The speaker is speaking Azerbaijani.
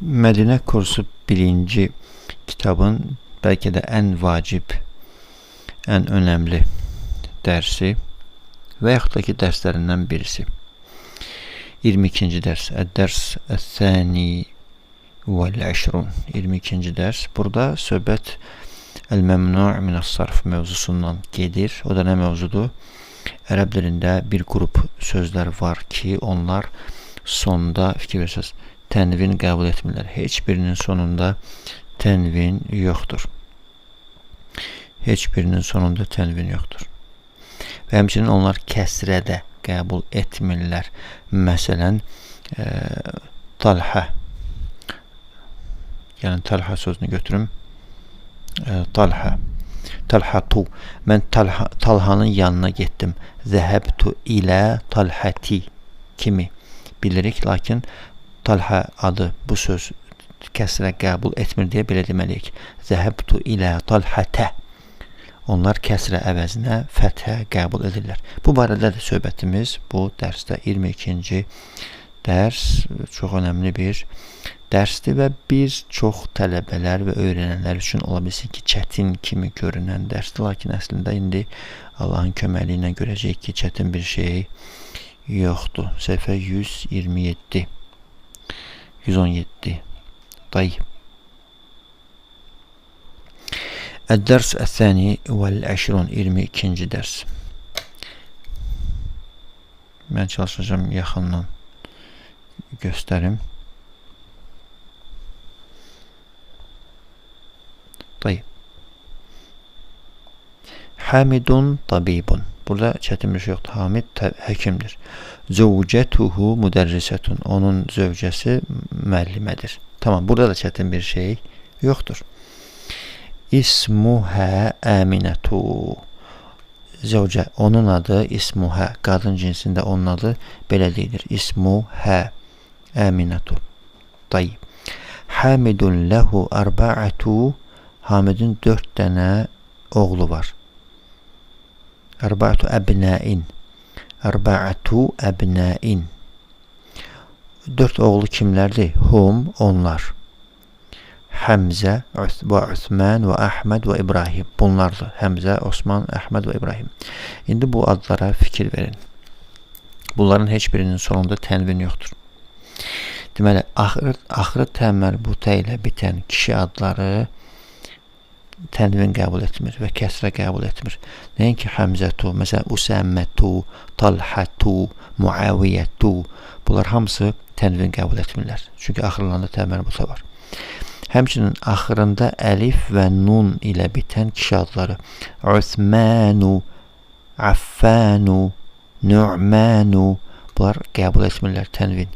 Mədinə kursu birinci kitabın belki de en vacib, en önemli dersi ve yaxud da ki derslerinden birisi. 22. ders. Ders el-thani vel-20. 22. ders. Burada söhbət el-memnu' mine's-sarf mevzusundan gedir. O da ne mevzudur? Ərəb dilində bir grup sözler var ki, onlar sonda fikir verirsiniz, tənvin qəbul etmirlər. Heç birinin sonunda tənvin yoxdur. Heç birinin sonunda tənvin yoxdur. Və həmçinin onlar kəsrədə qəbul etmirlər. Məsələn, Talha. Yəni Talha sözünü götürüm. Talha. Talhatu. Mən Talhanın yanına getdim. Zəhəbtu ilə Talhati kimi bilirik. Lakin Talha adı bu söz kəsrə qəbul etmir deyə belə deməliyik. Zəhəbtu ilə Talhatə. Onlar kəsrə əvəzinə fəthə qəbul edirlər. Bu barədə də söhbətimiz bu dərsdə 22-ci dərs çox önəmli bir dərsdir və bir çox tələbələr və öyrənənlər üçün ola bilsin ki, çətin kimi görünən dərsdir. Lakin əslində indi Allahın köməliyi ilə görəcəyik ki, çətin bir şey yoxdur. Səhifə 127 117 Tayyib. El-ders el-thani vel-20. 22. ders. Mən çalışacağım yaxından göstərim. Tayyib. Hamidun tabibun. Burada çətin bir şey yoxdur. Hamid həkimdir. Zəvcətuhu müdərrisetun. Onun zövcəsi müəllimədir. Tamam, burada da çətin bir şey yoxdur. İsmuhə Əminətu. Zəvcə, onun adı İsmuhə. Qadın cinsində onun adı belə deyilir. İsmuhə Əminətu. Tayyib. Hamidun lehu arba'atu. Hamidin 4 dənə oğlu var. Arba'atu əbnəin. Arba'atu əbnəin. 4 oğlu kimlərdir? Hum, onlar. Həmzə, və Osman və Əhməd və İbrahim. Bunlardır. Həmzə, Osman, Əhməd və İbrahim. İndi bu adlara fikir verin. Bunların heç birinin sonunda tənvin yoxdur. Deməli, axırı təmərbuta ilə bitən kişi adları tənvin qəbul etmir və kəsrə qəbul etmir. Nəinki Həmzətu, məsələn, Usəmmətu, Talhatu, Muaviyyətu. Bunlar hamısı tənvin qəbul etmirlər. Çünki axırlarında təmərbuta var. Həmçinin axırında əlif və nun ilə bitən kişi adları Osmanu, Affanu, Nu'manu, bunlar qəbul etmirlər tənvin.